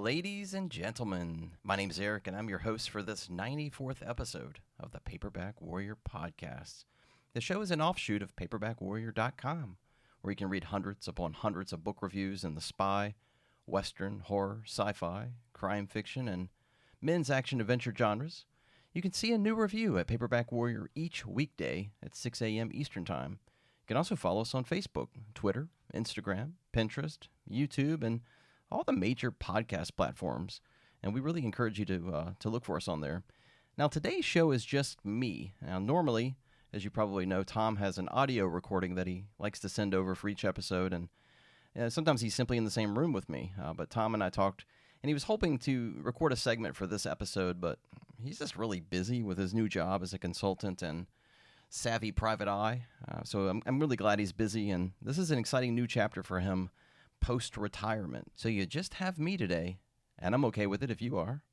Ladies and gentlemen, my name's Eric, and I'm your host for this 94th episode of the Paperback Warrior podcast. The show is an offshoot of paperbackwarrior.com, where you can read hundreds upon hundreds of book reviews in the spy, western, horror, sci-fi, crime fiction, and men's action-adventure genres. You can see a new review at Paperback Warrior each weekday at 6 a.m. Eastern Time. You can also follow us on Facebook, Twitter, Instagram, Pinterest, YouTube, and all the major podcast platforms, and we really encourage you to look for us on there. Now, today's show is just me. Now, normally, as you probably know, Tom has an audio recording that he likes to send over for each episode, and sometimes he's simply in the same room with me. But Tom and I talked, and he was hoping to record a segment for this episode, but he's just really busy with his new job as a consultant and savvy private eye. So I'm really glad he's busy, and this is an exciting new chapter for him post-retirement. So you just have me today, and I'm okay with it if you are.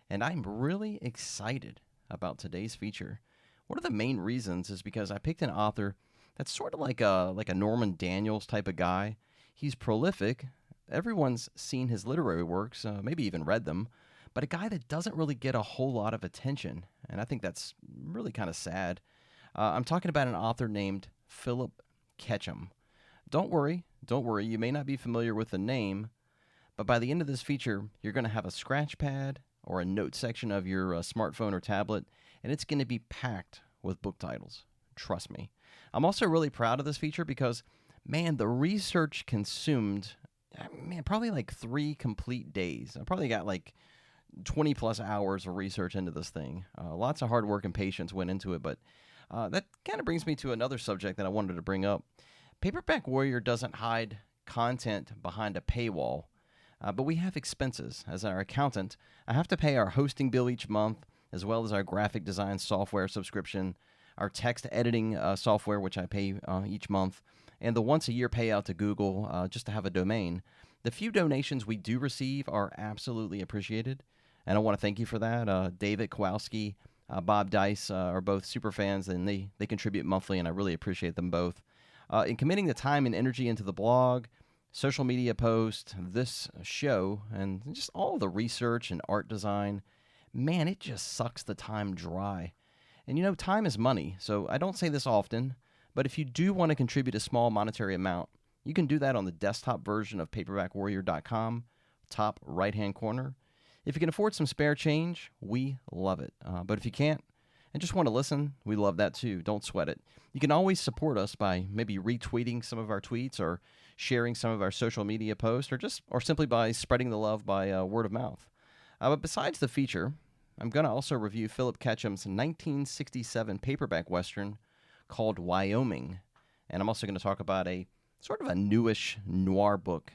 And I'm really excited about today's feature. One of the main reasons is because I picked an author that's sort of like a Norman Daniels type of guy. He's prolific. Everyone's seen his literary works, maybe even read them, but a guy that doesn't really get a whole lot of attention. And I think that's really kind of sad. I'm talking about an author named Philip Ketchum. Don't worry, you may not be familiar with the name, but by the end of this feature, you're going to have a scratch pad or a note section of your smartphone or tablet, and it's going to be packed with book titles. Trust me. I'm also really proud of this feature because, man, the research consumed, probably like 3 complete days. I probably got like 20 plus hours of research into this thing. Lots of hard work and patience went into it, but that kind of brings me to another subject that I wanted to bring up. Paperback Warrior doesn't hide content behind a paywall, but we have expenses. As our accountant, I have to pay our hosting bill each month, as well as our graphic design software subscription, our text editing software, which I pay each month, and the once-a-year payout to Google just to have a domain. The few donations we do receive are absolutely appreciated, and I want to thank you for that. David Kowalski, Bob Dice are both super fans, and they contribute monthly, and I really appreciate them both. In committing the time and energy into the blog, social media posts, this show, and just all the research and art design, man, it just sucks the time dry. And you know, time is money, so I don't say this often, but if you do want to contribute a small monetary amount, you can do that on the desktop version of paperbackwarrior.com, top right-hand corner. If you can afford some spare change, we love it. But if you can't, and just want to listen, we love that too. Don't sweat it. You can always support us by maybe retweeting some of our tweets or sharing some of our social media posts or simply by spreading the love by word of mouth. But besides the feature, I'm going to also review Philip Ketchum's 1967 paperback western called Wyoming. And I'm also going to talk about a sort of a newish noir book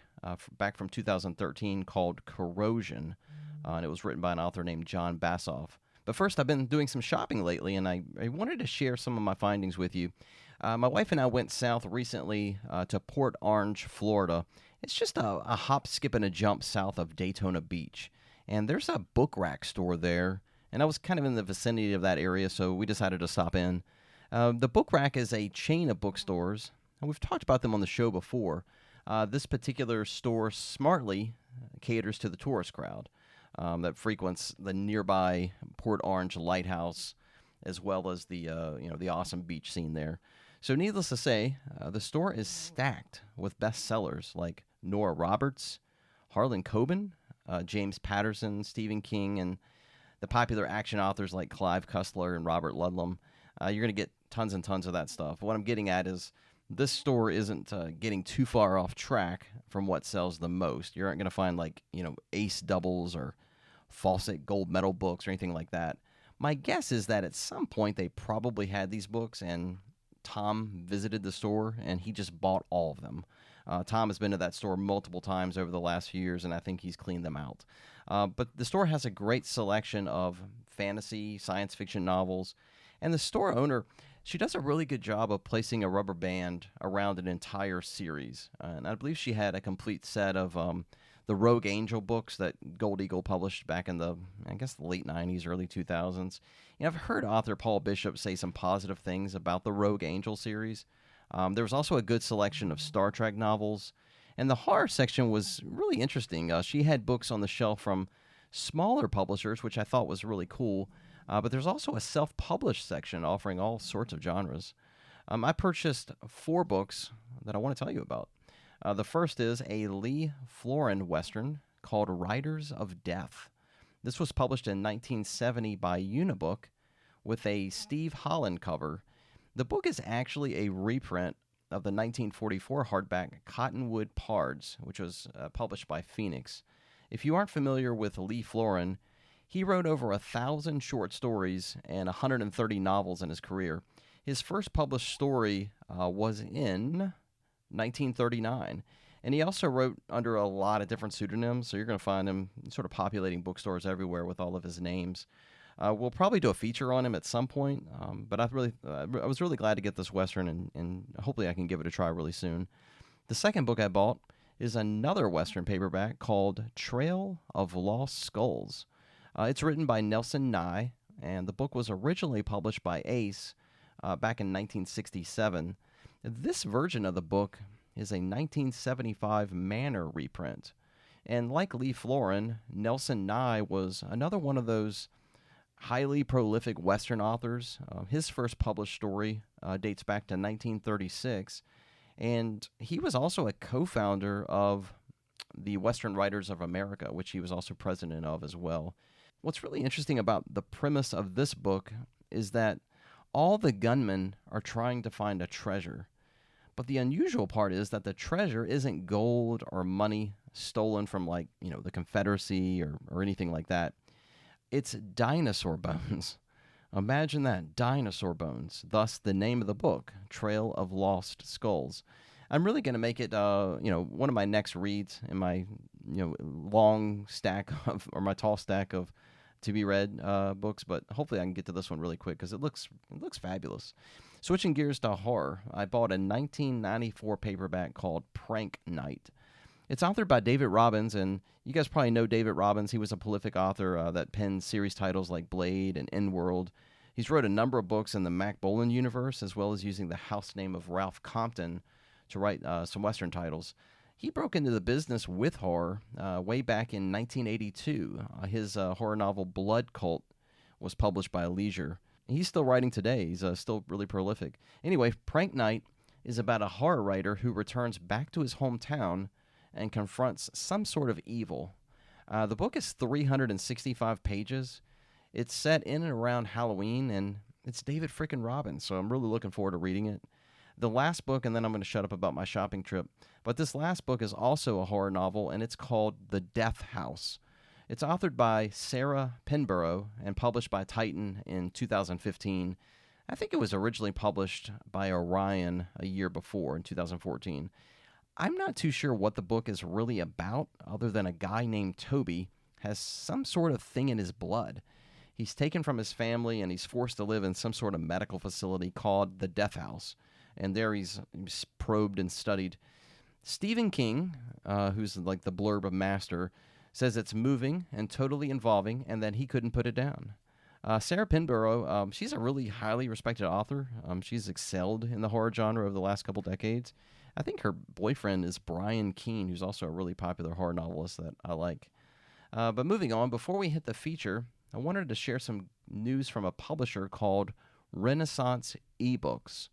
back from 2013 called Corrosion. And it was written by an author named John Bassoff. But first, I've been doing some shopping lately, and I wanted to share some of my findings with you. My wife and I went south recently to Port Orange, Florida. It's just a hop, skip, and a jump south of Daytona Beach. And there's a book rack store there, and I was kind of in the vicinity of that area, so we decided to stop in. The book rack is a chain of bookstores, and we've talked about them on the show before. This particular store smartly caters to the tourist crowd that frequents the nearby Port Orange Lighthouse, as well as the awesome beach scene there. So needless to say, the store is stacked with bestsellers like Nora Roberts, Harlan Coben, James Patterson, Stephen King, and the popular action authors like Clive Cussler and Robert Ludlum. You're going to get tons and tons of that stuff. What I'm getting at is this store isn't getting too far off track from what sells the most. You aren't going to find ace doubles or Fawcett gold medal books or anything like that. My guess is that at some point they probably had these books and Tom visited the store and he just bought all of them. Tom has been to that store multiple times over the last few years and I think he's cleaned them out. But the store has a great selection of fantasy, science fiction novels, and the store owner, she does a really good job of placing a rubber band around an entire series. And I believe she had a complete set of the Rogue Angel books that Gold Eagle published back in the late 90s, early 2000s. I've heard author Paul Bishop say some positive things about the Rogue Angel series. There was also a good selection of Star Trek novels, And the horror section was really interesting. She had books on the shelf from smaller publishers, which I thought was really cool. But there's also a self-published section offering all sorts of genres. I purchased 4 books that I want to tell you about. The first is a Lee Florin Western called Riders of Death. This was published in 1970 by Unibook with a Steve Holland cover. The book is actually a reprint of the 1944 hardback Cottonwood Pards, which was published by Phoenix. If you aren't familiar with Lee Florin, he wrote over 1,000 short stories and 130 novels in his career. His first published story was in 1939, and he also wrote under a lot of different pseudonyms, so you're going to find him sort of populating bookstores everywhere with all of his names. We'll probably do a feature on him at some point, but I was really glad to get this Western, and hopefully I can give it a try really soon. The second book I bought is another Western paperback called Trail of Lost Skulls. It's written by Nelson Nye, and the book was originally published by Ace back in 1967. This version of the book is a 1975 Manor reprint. And like Lee Florin, Nelson Nye was another one of those highly prolific Western authors. His first published story dates back to 1936, and he was also a co-founder of the Western Writers of America, which he was also president of as well. What's really interesting about the premise of this book is that all the gunmen are trying to find a treasure, but the unusual part is that the treasure isn't gold or money stolen from, like, the Confederacy or anything like that. It's dinosaur bones. Imagine that, dinosaur bones. Thus, the name of the book, Trail of Lost Skulls. I'm really going to make it, one of my next reads in my, long stack of, or my tall stack of to-be-read books. But hopefully, I can get to this one really quick because it looks fabulous. Switching gears to horror, I bought a 1994 paperback called Prank Night. It's authored by David Robbins, and you guys probably know David Robbins. He was a prolific author that penned series titles like Blade and Endworld. He's wrote a number of books in the Mac Bolan universe, as well as using the house name of Ralph Compton to write some Western titles. He broke into the business with horror way back in 1982. His horror novel Blood Cult was published by Leisure. He's still writing today. He's still really prolific. Anyway, Prank Night is about a horror writer who returns back to his hometown and confronts some sort of evil. The book is 365 pages. It's set in and around Halloween, and it's David frickin' Robbins, so I'm really looking forward to reading it. The last book, and then I'm going to shut up about my shopping trip, but this last book is also a horror novel, and it's called The Death House. It's authored by Sarah Pinborough and published by Titan in 2015. I think it was originally published by Orion a year before, in 2014. I'm not too sure what the book is really about, other than a guy named Toby has some sort of thing in his blood. He's taken from his family and he's forced to live in some sort of medical facility called the Death House. And there he's probed and studied. Stephen King, who's like the blurb of master, says it's moving and totally involving and that he couldn't put it down. Sarah Pinborough, she's a really highly respected author. She's excelled in the horror genre over the last couple decades. I think her boyfriend is Brian Keene, who's also a really popular horror novelist that I like. But moving on, before we hit the feature, I wanted to share some news from a publisher called Renaissance Ebooks.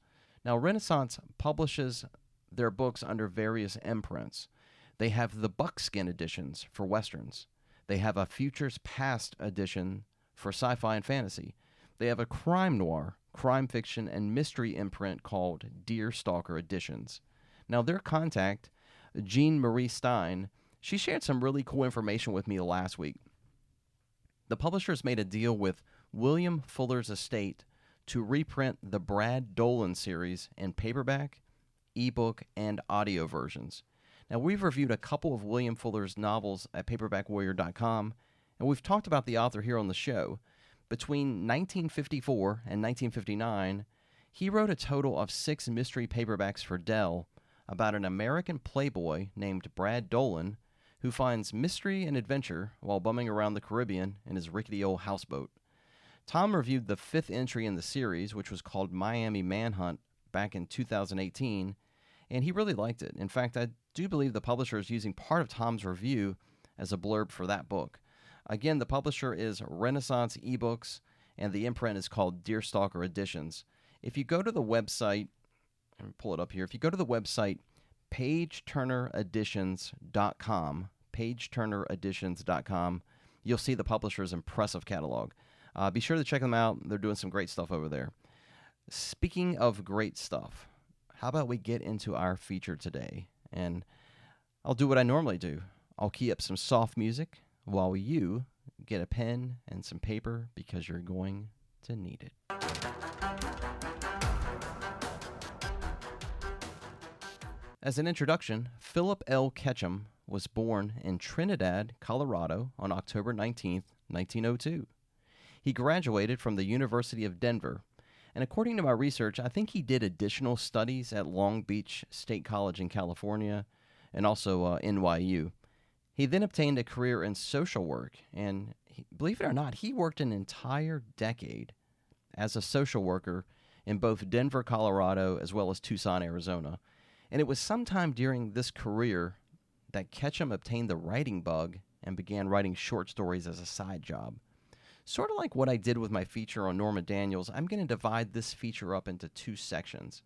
Now, Renaissance publishes their books under various imprints. They have the Buckskin editions for Westerns. They have a Futures Past edition for sci-fi and fantasy. They have a crime-noir, crime fiction, and mystery imprint called Deerstalker Editions. Now, their contact, Jean Marie Stein, she shared some really cool information with me last week. The publishers made a deal with William Fuller's estate to reprint the Brad Dolan series in paperback, ebook, and audio versions. Now, we've reviewed a couple of William Fuller's novels at paperbackwarrior.com, and we've talked about the author here on the show. Between 1954 and 1959, he wrote a total of 6 mystery paperbacks for Dell about an American playboy named Brad Dolan who finds mystery and adventure while bumming around the Caribbean in his rickety old houseboat. Tom reviewed the 5th entry in the series, which was called Miami Manhunt, back in 2018, and he really liked it. In fact, I do believe the publisher is using part of Tom's review as a blurb for that book. Again, the publisher is Renaissance Ebooks, and the imprint is called Deerstalker Editions. If you go to the website, let me pull it up here. If you go to the website pageturnereditions.com, you'll see the publisher's impressive catalog. Be sure to check them out. They're doing some great stuff over there. Speaking of great stuff, how about we get into our feature today? And I'll do what I normally do. I'll key up some soft music while you get a pen and some paper because you're going to need it. As an introduction, Philip L. Ketchum was born in Trinidad, Colorado on October 19, 1902. He graduated from the University of Denver, and according to my research, I think he did additional studies at Long Beach State College in California and also NYU. He then obtained a career in social work, and believe it or not, he worked an entire decade as a social worker in both Denver, Colorado, as well as Tucson, Arizona. And it was sometime during this career that Ketchum obtained the writing bug and began writing short stories as a side job. Sort of like what I did with my feature on Norma Daniels, I'm going to divide this feature up into two sections.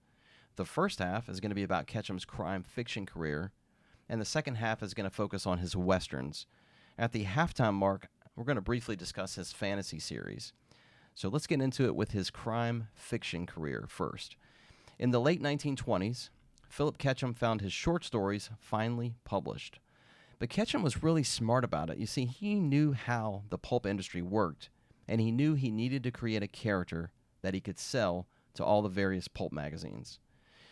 The first half is going to be about Ketchum's crime fiction career, and the second half is going to focus on his westerns. At the halftime mark, we're going to briefly discuss his fantasy series. So let's get into it with his crime fiction career first. In the late 1920s, Philip Ketchum found his short stories finally published. But Ketchum was really smart about it. You see, he knew how the pulp industry worked, and he knew he needed to create a character that he could sell to all the various pulp magazines.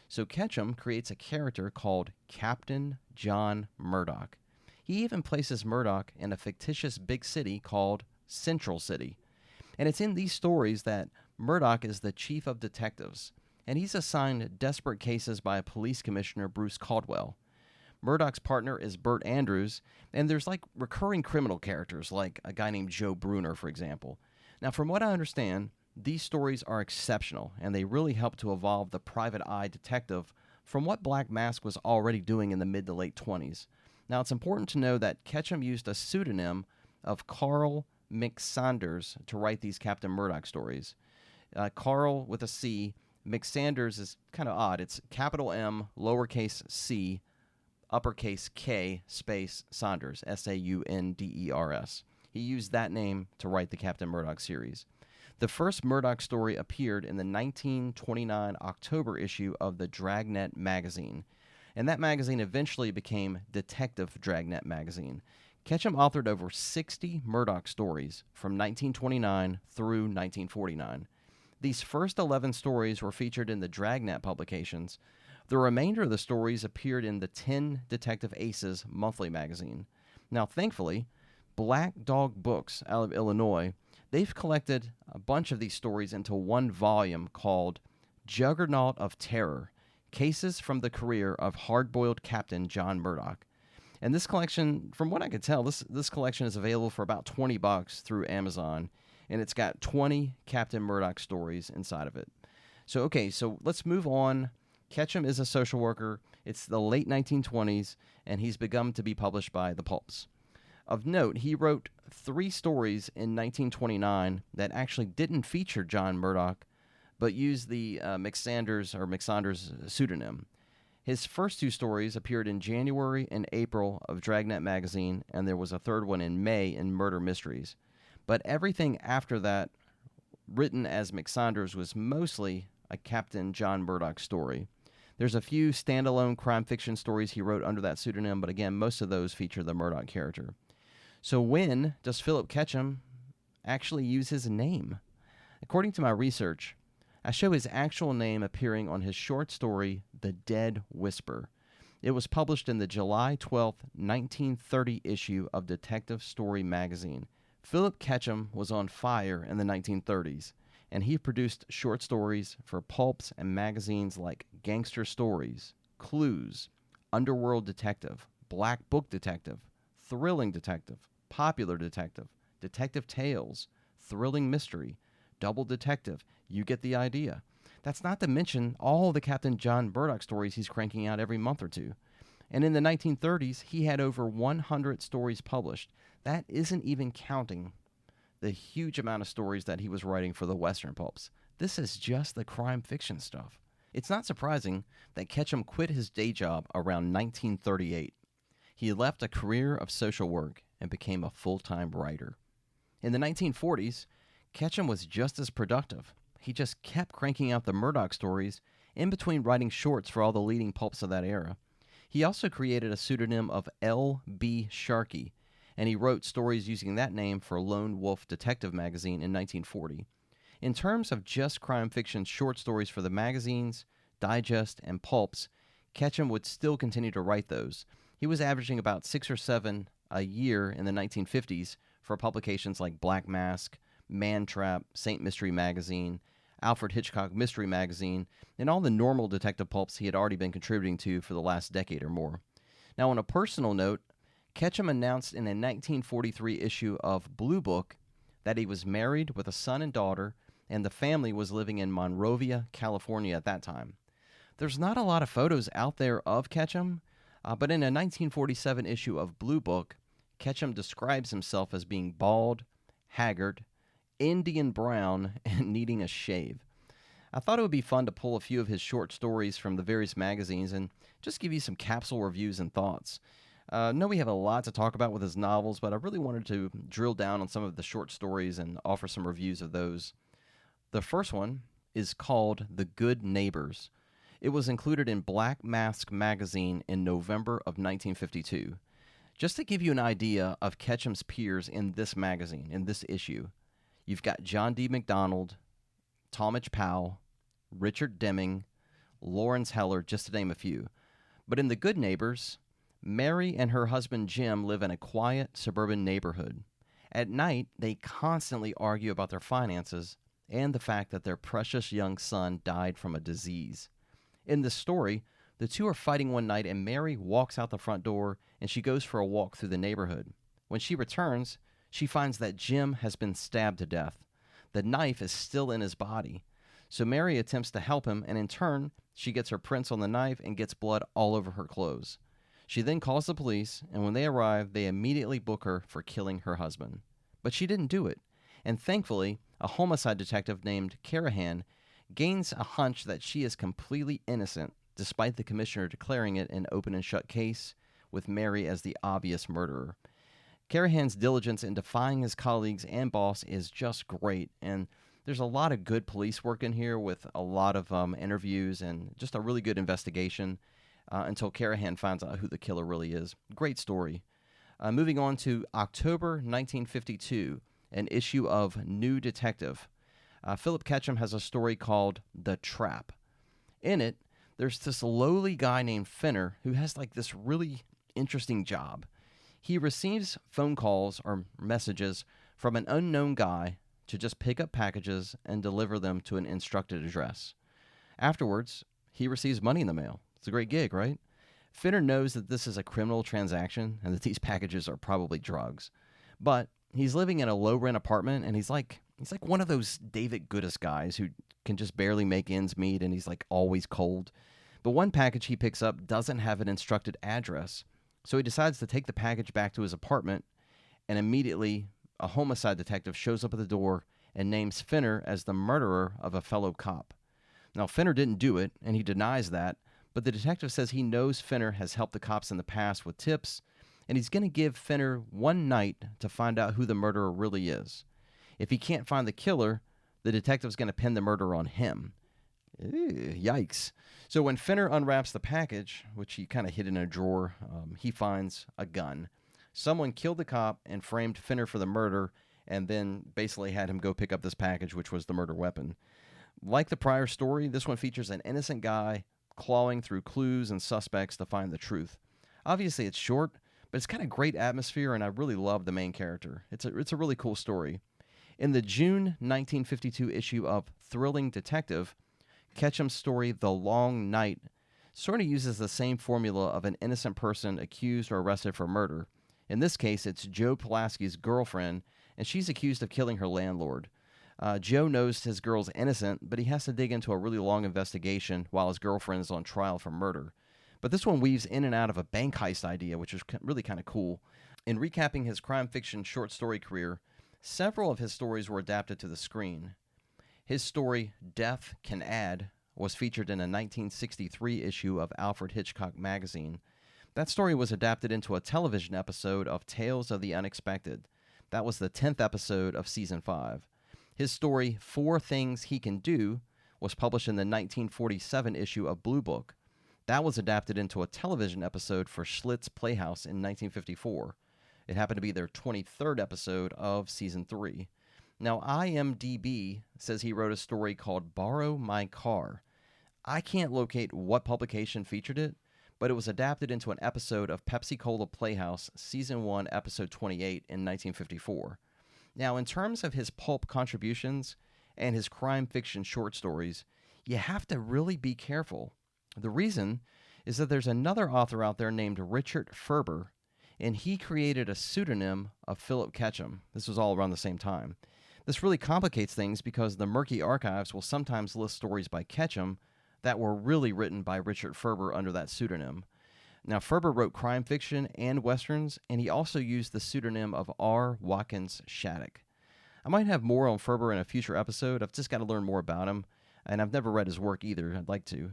So Ketchum creates a character called Captain John Murdoch. He even places Murdoch in a fictitious big city called Central City. And it's in these stories that Murdoch is the chief of detectives, and he's assigned desperate cases by Police Commissioner Bruce Caldwell. Murdoch's partner is Bert Andrews, and there's like recurring criminal characters like a guy named Joe Bruner, for example. Now, from what I understand, these stories are exceptional, and they really help to evolve the private eye detective from what Black Mask was already doing in the mid to late 20s. Now, it's important to know that Ketchum used a pseudonym of Carl McSanders to write these Captain Murdoch stories. Carl with a C, McSanders is kind of odd. It's capital M, lowercase c, uppercase K, space Saunders, Saunders. He used that name to write the Captain Murdoch series. The first Murdoch story appeared in the 1929 October issue of the Dragnet magazine, and that magazine eventually became Detective Dragnet magazine. Ketchum authored over 60 Murdoch stories from 1929 through 1949. These first 11 stories were featured in the Dragnet publications. The remainder of the stories appeared in the 10 Detective Aces monthly magazine. Now, thankfully, Black Dog Books out of Illinois, they've collected a bunch of these stories into one volume called Juggernaut of Terror, Cases from the Career of Hard-Boiled Captain John Murdoch. And this collection, from what I can tell, this collection is available for about $20 through Amazon, and it's got 20 Captain Murdoch stories inside of it. So let's move on. Ketchum is a social worker. It's the late 1920s, and he's begun to be published by the pulps. Of note, he wrote 3 stories in 1929 that actually didn't feature John Murdoch, but used the McSanders pseudonym. His first 2 stories appeared in January and April of Dragnet magazine, and there was a third one in May in Murder Mysteries. But everything after that, written as McSanders, was mostly a Captain John Murdoch story. There's a few standalone crime fiction stories he wrote under that pseudonym, but again, most of those feature the Murdoch character. So when does Philip Ketchum actually use his name? According to my research, I show his actual name appearing on his short story, The Dead Whisper. It was published in the July 12, 1930 issue of Detective Story magazine. Philip Ketchum was on fire in the 1930s, and he produced short stories for pulps and magazines like Gangster Stories, Clues, Underworld Detective, Black Book Detective, Thrilling Detective, Popular Detective, Detective Tales, Thrilling Mystery, Double Detective. You get the idea. That's not to mention all the Captain John Murdoch stories he's cranking out every month or two. And in the 1930s, he had over 100 stories published. That isn't even counting the huge amount of stories that he was writing for the Western pulps. This is just the crime fiction stuff. It's not surprising that Ketchum quit his day job around 1938. He left a career of social work and became a full-time writer. In the 1940s, Ketchum was just as productive. He just kept cranking out the Murdoch stories in between writing shorts for all the leading pulps of that era. He also created a pseudonym of L.B. Sharkey, and he wrote stories using that name for Lone Wolf Detective magazine in 1940. In terms of just crime fiction short stories for the magazines, digest, and pulps, Ketchum would still continue to write those. He was averaging about 6 or 7 a year in the 1950s for publications like Black Mask, Man Trap, Saint Mystery Magazine, Alfred Hitchcock Mystery Magazine, and all the normal detective pulps he had already been contributing to for the last decade or more. Now, on a personal note, Ketchum announced in a 1943 issue of Blue Book that he was married with a son and daughter, and the family was living in Monrovia, California at that time. There's not a lot of photos out there of Ketchum, but in a 1947 issue of Blue Book, Ketchum describes himself as being bald, haggard, Indian brown, and needing a shave. I thought it would be fun to pull a few of his short stories from the various magazines and just give you some capsule reviews and thoughts. I know we have a lot to talk about with his novels, but I really wanted to drill down on some of the short stories and offer some reviews of those. The first one is called The Good Neighbors. It was included in Black Mask magazine in November of 1952. Just to give you an idea of Ketchum's peers in this magazine, in this issue, you've got John D. MacDonald, Talmadge Powell, Richard Deming, Lawrence Heller, just to name a few. But in The Good Neighbors, Mary and her husband Jim live in a quiet suburban neighborhood. At night, they constantly argue about their finances and the fact that their precious young son died from a disease. In this story, the two are fighting one night and Mary walks out the front door and she goes for a walk through the neighborhood. When she returns, she finds that Jim has been stabbed to death. The knife is still in his body. So Mary attempts to help him, and in turn, she gets her prints on the knife and gets blood all over her clothes. She then calls the police, and when they arrive, they immediately book her for killing her husband. But she didn't do it, and thankfully, a homicide detective named Carahan gains a hunch that she is completely innocent, despite the commissioner declaring it an open and shut case, with Mary as the obvious murderer. Carahan's diligence in defying his colleagues and boss is just great, and there's a lot of good police work in here with a lot of interviews and just a really good investigation until Carahan finds out who the killer really is. Great story. Moving on to October 1952, an issue of New Detective. Philip Ketchum has a story called The Trap. In it, there's this lowly guy named Finner who has like this really interesting job. He receives phone calls or messages from an unknown guy to just pick up packages and deliver them to an instructed address. Afterwards, he receives money in the mail. It's a great gig, right? Finner knows that this is a criminal transaction and that these packages are probably drugs. But he's living in a low-rent apartment, and he's like one of those David Goodis guys who can just barely make ends meet, and he's like always cold. But one package he picks up doesn't have an instructed address, so he decides to take the package back to his apartment, and immediately a homicide detective shows up at the door and names Finner as the murderer of a fellow cop. Now, Finner didn't do it, and he denies that, but the detective says he knows Finner has helped the cops in the past with tips, and he's going to give Finner one night to find out who the murderer really is. If he can't find the killer, the detective's going to pin the murder on him. Ew, yikes. So when Finner unwraps the package, which he kind of hid in a drawer, he finds a gun. Someone killed the cop and framed Finner for the murder, and then basically had him go pick up this package, which was the murder weapon. Like the prior story, this one features an innocent guy clawing through clues and suspects to find the truth. Obviously, it's short, but it's got a great atmosphere, and I really love the main character. It's a really cool story. In the June 1952 issue of Thrilling Detective, Ketchum's story, The Long Night, sort of uses the same formula of an innocent person accused or arrested for murder. In this case, it's Joe Pulaski's girlfriend, and she's accused of killing her landlord. Joe knows his girl's innocent, but he has to dig into a really long investigation while his girlfriend is on trial for murder. But this one weaves in and out of a bank heist idea, which is really kind of cool. In recapping his crime fiction short story career, several of his stories were adapted to the screen. His story, Death Can Add, was featured in a 1963 issue of Alfred Hitchcock magazine. That story was adapted into a television episode of Tales of the Unexpected. That was the 10th episode of Season 5. His story, 4 Things He Can Do, was published in the 1947 issue of Blue Book. That was adapted into a television episode for Schlitz Playhouse in 1954. It happened to be their 23rd episode of Season 3. Now, IMDb says he wrote a story called Borrow My Car. I can't locate what publication featured it, but it was adapted into an episode of Pepsi Cola Playhouse, Season 1, Episode 28 in 1954. Now, in terms of his pulp contributions and his crime fiction short stories, you have to really be careful. The reason is that there's another author out there named Richard Ferber, and he created a pseudonym of Philip Ketchum. This was all around the same time. This really complicates things because the murky archives will sometimes list stories by Ketchum that were really written by Richard Ferber under that pseudonym. Now, Ferber wrote crime fiction and westerns, and he also used the pseudonym of R. Watkins Shattuck. I might have more on Ferber in a future episode. I've just got to learn more about him, and I've never read his work either. I'd like to.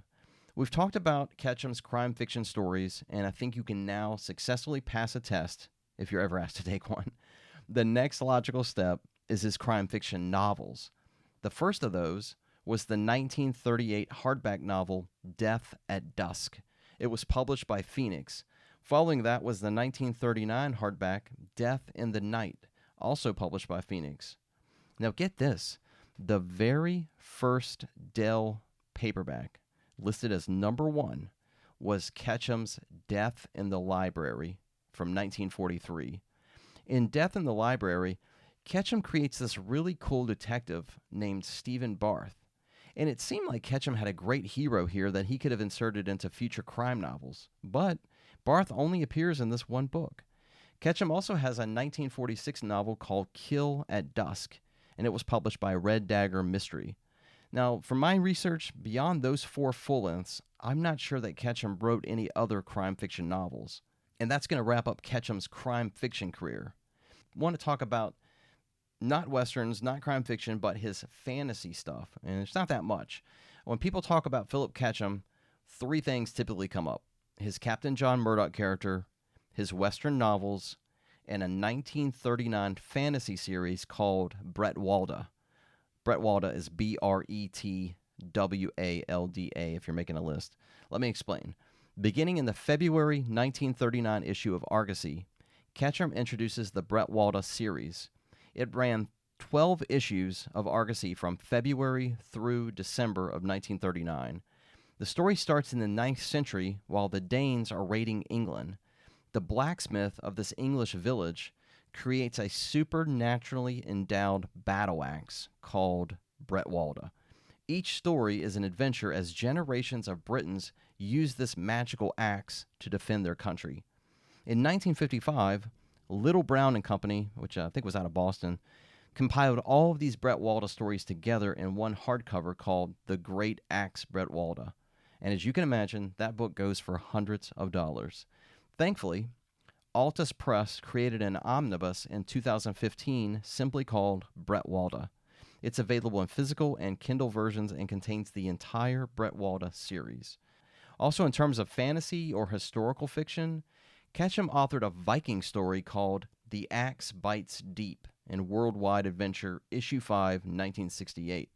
We've talked about Ketchum's crime fiction stories, and I think you can now successfully pass a test if you're ever asked to take one. The next logical step is his crime fiction novels. The first of those was the 1938 hardback novel Death at Dusk. It was published by Phoenix. Following that was the 1939 hardback Death in the Night, also published by Phoenix. Now get this, the very first Dell paperback, listed as number 1, was Ketchum's Death in the Library from 1943. In Death in the Library, Ketchum creates this really cool detective named Stephen Barth. And it seemed like Ketchum had a great hero here that he could have inserted into future crime novels. But Barth only appears in this one book. Ketchum also has a 1946 novel called Kill at Dusk, and it was published by Red Dagger Mystery. Now, from my research, beyond those 4 full-lengths, I'm not sure that Ketchum wrote any other crime fiction novels. And that's going to wrap up Ketchum's crime fiction career. I want to talk about not westerns, not crime fiction, but his fantasy stuff. And it's not that much. When people talk about Philip Ketchum, 3 things typically come up. His Captain John Murdoch character, his western novels, and a 1939 fantasy series called Bretwalda. Bretwalda is Bretwalda if you're making a list. Let me explain. Beginning in the February 1939 issue of Argosy, Ketchum introduces the Bretwalda series. It ran 12 issues of Argosy from February through December of 1939. The story starts in the 9th century while the Danes are raiding England. The blacksmith of this English village creates a supernaturally endowed battle axe called Bretwalda. Each story is an adventure as generations of Britons use this magical axe to defend their country. In 1955, Little Brown and Company, which I think was out of Boston, compiled all of these Bretwalda stories together in one hardcover called The Great Axe Bretwalda. And as you can imagine, that book goes for hundreds of dollars. Thankfully, Altus Press created an omnibus in 2015 simply called Bretwalda. It's available in physical and Kindle versions and contains the entire Bretwalda series. Also, in terms of fantasy or historical fiction, Ketchum authored a Viking story called The Axe Bites Deep in Worldwide Adventure, Issue 5, 1968.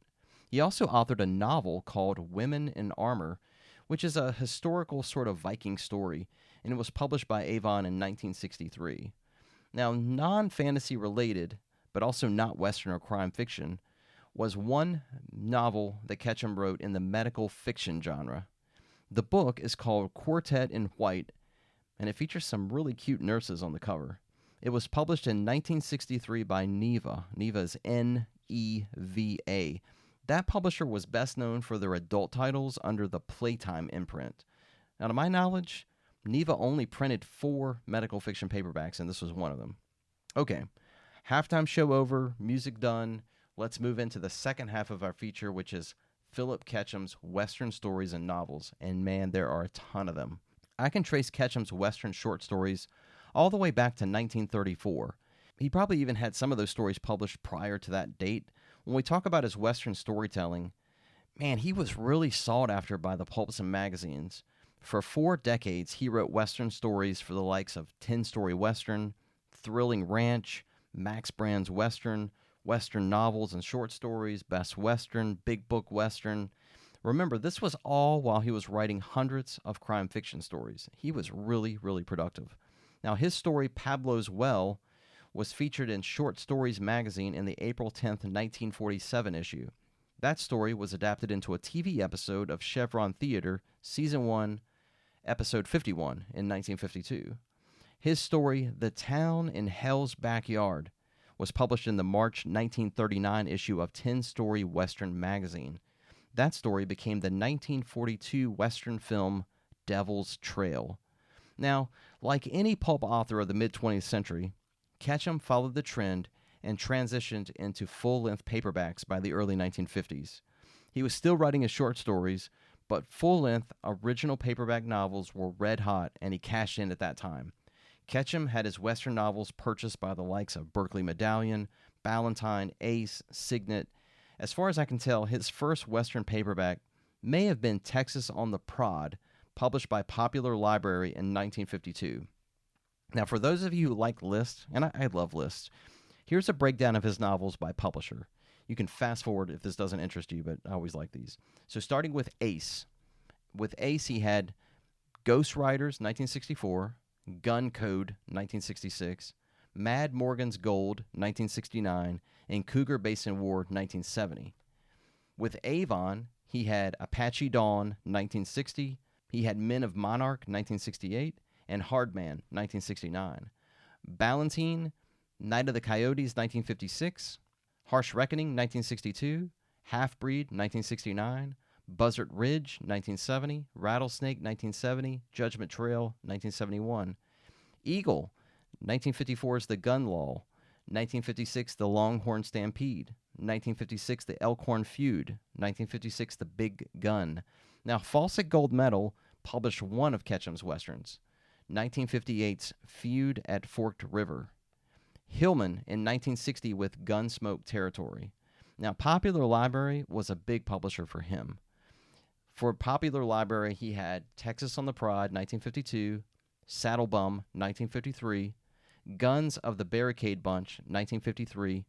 He also authored a novel called Women in Armor, which is a historical sort of Viking story, and it was published by Avon in 1963. Now, non-fantasy related, but also not Western or crime fiction, was one novel that Ketchum wrote in the medical fiction genre. The book is called Quartet in White, and it features some really cute nurses on the cover. It was published in 1963 by Neva. Neva is N-E-V-A. That publisher was best known for their adult titles under the Playtime imprint. Now, to my knowledge, Neva only printed 4 medical fiction paperbacks, and this was one of them. Okay, halftime show over, music done. let's move into the second half of our feature, which is Philip Ketchum's Western stories and novels. And man, there are a ton of them. I can trace Ketchum's Western short stories all the way back to 1934. He probably even had some of those stories published prior to that date. When we talk about his Western storytelling, man, he was really sought after by the pulps and magazines. For 4 decades, he wrote Western stories for the likes of 10-Story Western, Thrilling Ranch, Max Brand's Western, Western novels and short stories, Best Western, Big Book Western. Remember, this was all while he was writing hundreds of crime fiction stories. He was really, really productive. Now, his story, Pablo's Well, was featured in Short Stories magazine in the April 10th, 1947 issue. That story was adapted into a TV episode of Chevron Theater, Season 1, Episode 51 in 1952. His story, The Town in Hell's Backyard, was published in the March 1939 issue of 10-Story Western magazine. That story became the 1942 Western film Devil's Trail. Now, like any pulp author of the mid-20th century, Ketchum followed the trend and transitioned into full-length paperbacks by the early 1950s. He was still writing his short stories, but full-length original paperback novels were red hot, and he cashed in at that time. Ketchum had his Western novels purchased by the likes of Berkeley Medallion, Ballantine, Ace, Signet. As far as I can tell, his first Western paperback may have been Texas on the Prod, published by Popular Library in 1952. Now, for those of you who like lists, and I love lists, here's a breakdown of his novels by publisher. You can fast forward if this doesn't interest you, but I always like these. So starting with Ace. With Ace, he had Ghost Riders, 1964, Gun Code, 1966, Mad Morgan's Gold, 1969, and Cougar Basin War, 1970. With Avon, he had Apache Dawn, 1960, he had Men of Monarch, 1968, and Hardman, 1969. Ballantine, Night of the Coyotes, 1956, Harsh Reckoning, 1962, Half-Breed, 1969, Buzzard Ridge, 1970, Rattlesnake, 1970, Judgment Trail, 1971. Eagle, 1954 is The Gun Law, 1956 The Longhorn Stampede, 1956 The Elkhorn Feud, 1956 The Big Gun. Now, Fawcett Gold Medal published one of Ketchum's Westerns, 1958's Feud at Forked River. Hillman in 1960 with Gunsmoke Territory. Now, Popular Library was a big publisher for him. For Popular Library, he had Texas on the Prod, 1952, Saddle Bum, 1953, Guns of the Barricade Bunch, 1953,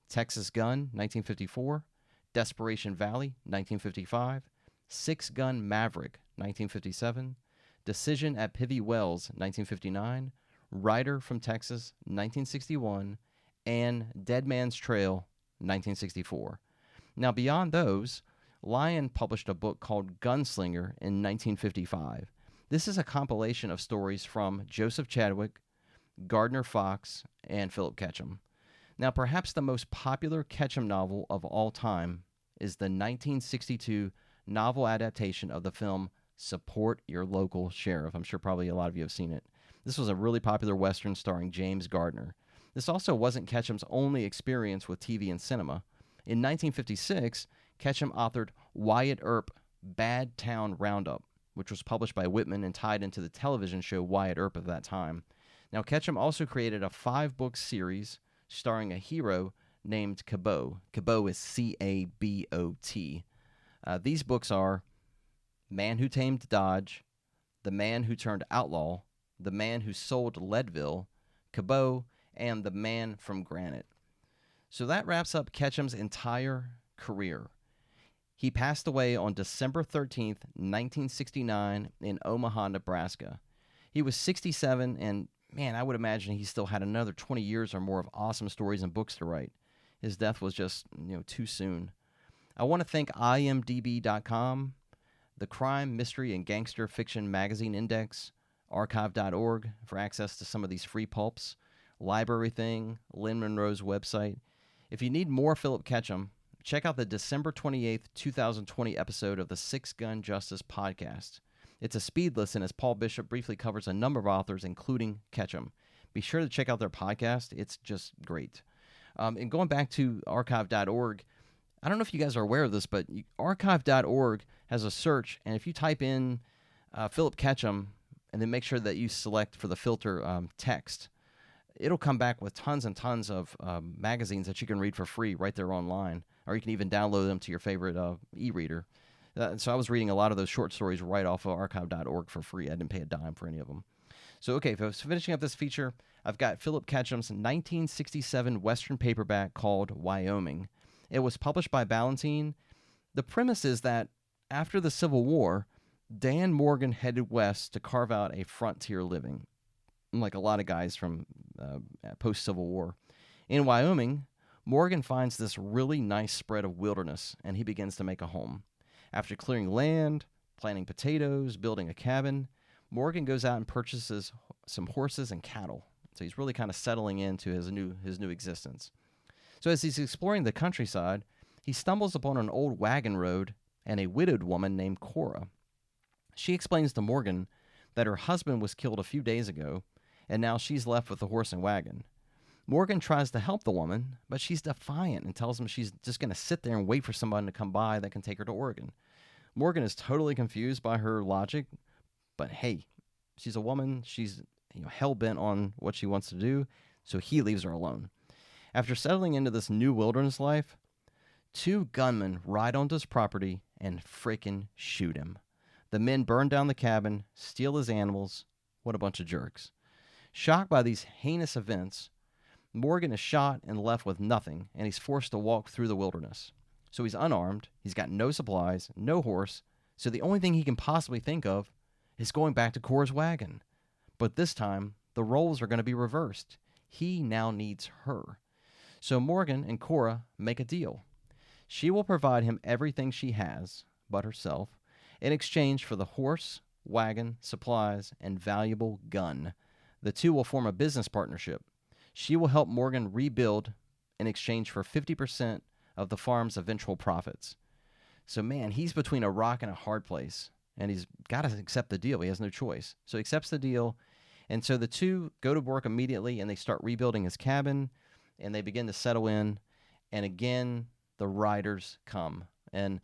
Texas Gun, 1954, Desperation Valley, 1955, Six Gun Maverick, 1957, Decision at Pivy Wells, 1959, Rider from Texas, 1961, and Dead Man's Trail, 1964. Now, beyond those, Lyon published a book called Gunslinger in 1955. This is a compilation of stories from Joseph Chadwick, Gardner Fox, and Philip Ketchum. Now, perhaps the most popular Ketchum novel of all time is the 1962 novel adaptation of the film Support Your Local Sheriff. I'm sure probably a lot of you have seen it. This was a really popular Western starring James Gardner. This also wasn't Ketchum's only experience with TV and cinema. In 1956, Ketchum authored Wyatt Earp, Bad Town Roundup, which was published by Whitman and tied into the television show Wyatt Earp of that time. Now, Ketchum also created a 5-book series starring a hero named Cabot. Cabot is C-A-B-O-T. These books are Man Who Tamed Dodge, The Man Who Turned Outlaw, The Man Who Sold Leadville, Cabot, and The Man from Granite. So that wraps up Ketchum's entire career. He passed away on December 13th, 1969 in Omaha, Nebraska. He was 67, and man, I would imagine he still had another 20 years or more of awesome stories and books to write. His death was just, too soon. I want to thank imdb.com, the Crime, Mystery, and Gangster Fiction Magazine Index, archive.org for access to some of these free pulps, Library Thing, Lynn Monroe's website. If you need more Philip Ketchum, check out the December 28th, 2020 episode of the Six Gun Justice podcast. It's a speed listen as Paul Bishop briefly covers a number of authors, including Ketchum. Be sure to check out their podcast. It's just great. And going back to archive.org, I don't know if you guys are aware of this, but archive.org has a search, and if you type in Philip Ketchum and then make sure that you select for the filter text, it'll come back with tons and tons of magazines that you can read for free right there online, or you can even download them to your favorite e-reader. So I was reading a lot of those short stories right off of archive.org for free. I didn't pay a dime for any of them. So, okay, folks, finishing up this feature, I've got Philip Ketchum's 1967 Western paperback called Wyoming. It was published by Ballantine. The premise is that after the Civil War, Dan Morgan headed west to carve out a frontier living, like a lot of guys from post-Civil War. In Wyoming, Morgan finds this really nice spread of wilderness, and he begins to make a home. After clearing land, planting potatoes, building a cabin, Morgan goes out and purchases some horses and cattle. So he's really kind of settling into his new existence. So as he's exploring the countryside, he stumbles upon an old wagon road and a widowed woman named Cora. She explains to Morgan that her husband was killed a few days ago, and now she's left with the horse and wagon. Morgan tries to help the woman, but she's defiant and tells him she's just going to sit there and wait for someone to come by that can take her to Oregon. Morgan is totally confused by her logic, but hey, she's a woman. She's hell-bent on what she wants to do, so he leaves her alone. After settling into this new wilderness life, 2 gunmen ride onto his property and frickin' shoot him. The men burn down the cabin, steal his animals. What a bunch of jerks. Shocked by these heinous events, Morgan is shot and left with nothing, and he's forced to walk through the wilderness. So he's unarmed, he's got no supplies, no horse, so the only thing he can possibly think of is going back to Cora's wagon. But this time, the roles are going to be reversed. He now needs her. So Morgan and Cora make a deal. She will provide him everything she has, but herself, in exchange for the horse, wagon, supplies, and valuable gun. The two will form a business partnership. She will help Morgan rebuild in exchange for 50% of the farm's eventual profits. So, man, he's between a rock and a hard place, and he's got to accept the deal. He has no choice. So he accepts the deal, and so the two go to work immediately, and they start rebuilding his cabin, and they begin to settle in, and again, the riders come. And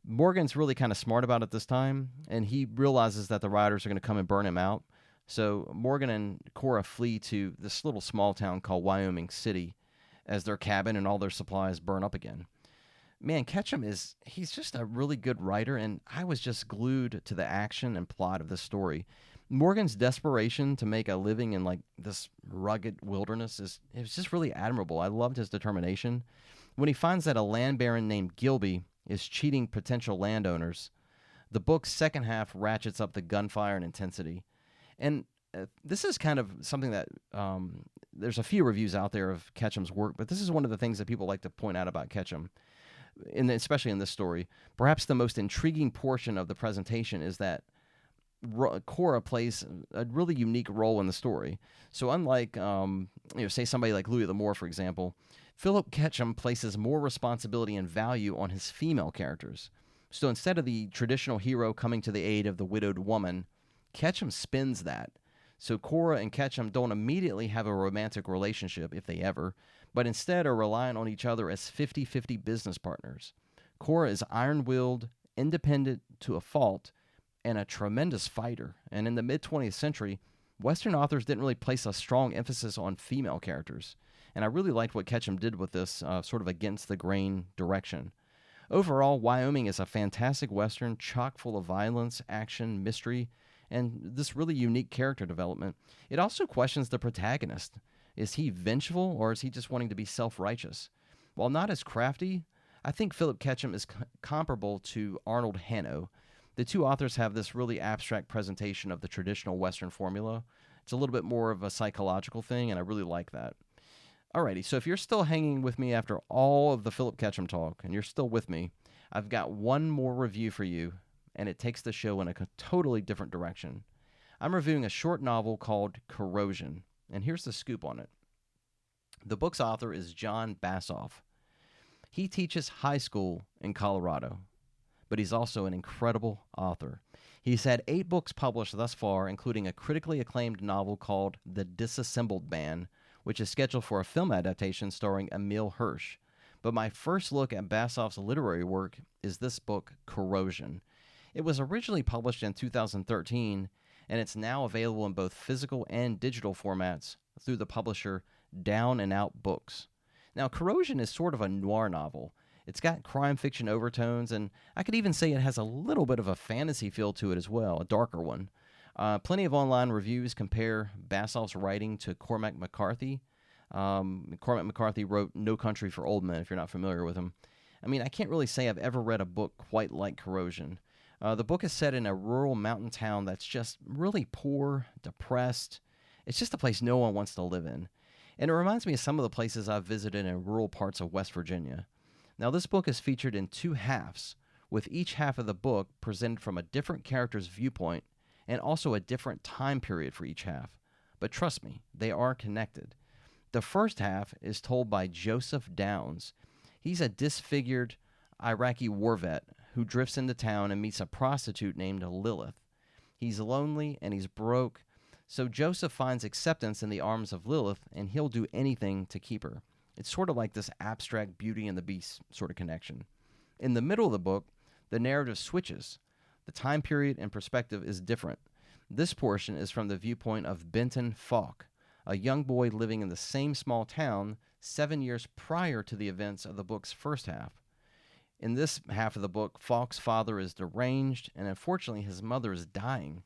Morgan's really kind of smart about it this time, and he realizes that the riders are going to come and burn him out. So Morgan and Cora flee to this little small town called Wyoming City as their cabin and all their supplies burn up again. Man, Ketchum he's just a really good writer, and I was just glued to the action and plot of this story. Morgan's desperation to make a living in like this rugged wilderness it was just really admirable. I loved his determination. When he finds that a land baron named Gilby is cheating potential landowners, the book's second half ratchets up the gunfire and intensity. And this is kind of something that there's a few reviews out there of Ketchum's work, but this is one of the things that people like to point out about Ketchum, especially in this story. Perhaps the most intriguing portion of the presentation is that Cora plays a really unique role in the story. So unlike, say somebody like Louis L'Amour, for example, Philip Ketchum places more responsibility and value on his female characters. So instead of the traditional hero coming to the aid of the widowed woman, Ketchum spins that. So Cora and Ketchum don't immediately have a romantic relationship, if they ever, but instead are relying on each other as 50-50 business partners. Cora is iron-willed, independent to a fault, and a tremendous fighter. And in the mid-20th century, Western authors didn't really place a strong emphasis on female characters. And I really liked what Ketchum did with this sort of against-the-grain direction. Overall, Wyoming is a fantastic Western, chock full of violence, action, mystery, and this really unique character development. It also questions the protagonist. Is he vengeful, or is he just wanting to be self-righteous? While not as crafty, I think Philip Ketchum is comparable to Arnold Hanno. The two authors have this really abstract presentation of the traditional Western formula. It's a little bit more of a psychological thing, and I really like that. Alrighty, so if you're still hanging with me after all of the Philip Ketchum talk, and you're still with me, I've got one more review for you, and it takes the show in a totally different direction. I'm reviewing a short novel called Corrosion, and here's the scoop on it. The book's author is John Bassoff. He teaches high school in Colorado, but he's also an incredible author. He's had 8 books published thus far, including a critically acclaimed novel called The Disassembled Man, which is scheduled for a film adaptation starring Emile Hirsch. But my first look at Bassoff's literary work is this book, Corrosion. It was originally published in 2013, and it's now available in both physical and digital formats through the publisher Down and Out Books. Now, Corrosion is sort of a noir novel. It's got crime fiction overtones, and I could even say it has a little bit of a fantasy feel to it as well, a darker one. Plenty of online reviews compare Bassoff's writing to Cormac McCarthy. Cormac McCarthy wrote No Country for Old Men, if you're not familiar with him. I mean, I can't really say I've ever read a book quite like Corrosion. The book is set in a rural mountain town that's just really poor, depressed. It's just a place no one wants to live in. And it reminds me of some of the places I've visited in rural parts of West Virginia. Now, this book is featured in two halves, with each half of the book presented from a different character's viewpoint and also a different time period for each half. But trust me, they are connected. The first half is told by Joseph Downs. He's a disfigured Iraqi war vet who drifts into town and meets a prostitute named Lilith. He's lonely and he's broke, so Joseph finds acceptance in the arms of Lilith, and he'll do anything to keep her. It's sort of like this abstract Beauty and the Beast sort of connection. In the middle of the book, the narrative switches. The time period and perspective is different. This portion is from the viewpoint of Benton Falk, a young boy living in the same small town 7 years prior to the events of the book's first half. In this half of the book, Falk's father is deranged, and unfortunately his mother is dying.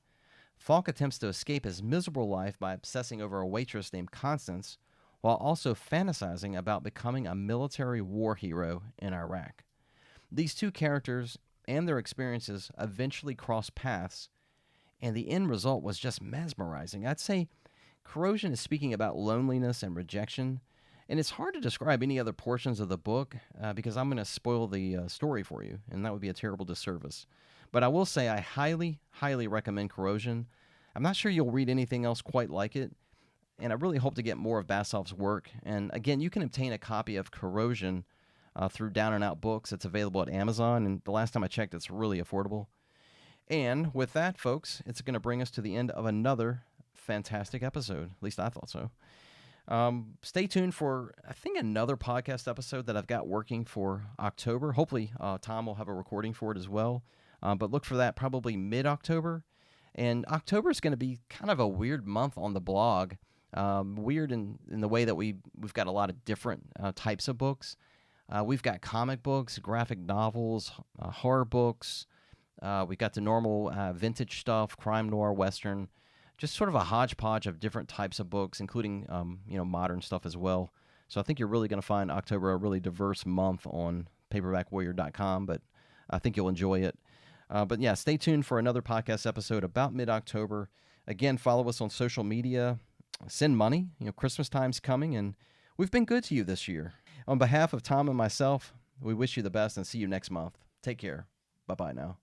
Falk attempts to escape his miserable life by obsessing over a waitress named Constance, while also fantasizing about becoming a military war hero in Iraq. These two characters and their experiences eventually cross paths, and the end result was just mesmerizing. I'd say Corrosion is speaking about loneliness and rejection, and it's hard to describe any other portions of the book because I'm going to spoil the story for you, and that would be a terrible disservice. But I will say I highly, highly recommend Corrosion. I'm not sure you'll read anything else quite like it, and I really hope to get more of Bassoff's work. And again, you can obtain a copy of Corrosion through Down and Out Books. It's available at Amazon, and the last time I checked, it's really affordable. And with that, folks, it's going to bring us to the end of another fantastic episode. At least I thought so. Stay tuned for, I think, another podcast episode that I've got working for October. Hopefully, Tom will have a recording for it as well. But look for that probably mid-October. And October is going to be kind of a weird month on the blog. Weird in the way that we've got a lot of different types of books. We've got comic books, graphic novels, horror books. We've got the normal vintage stuff, crime-noir, western. Just sort of a hodgepodge of different types of books, including modern stuff as well. So I think you're really going to find October a really diverse month on paperbackwarrior.com, but I think you'll enjoy it. But yeah, stay tuned for another podcast episode about mid-October. Again, follow us on social media. Send money. Christmas time's coming, and we've been good to you this year. On behalf of Tom and myself, we wish you the best and see you next month. Take care. Bye-bye now.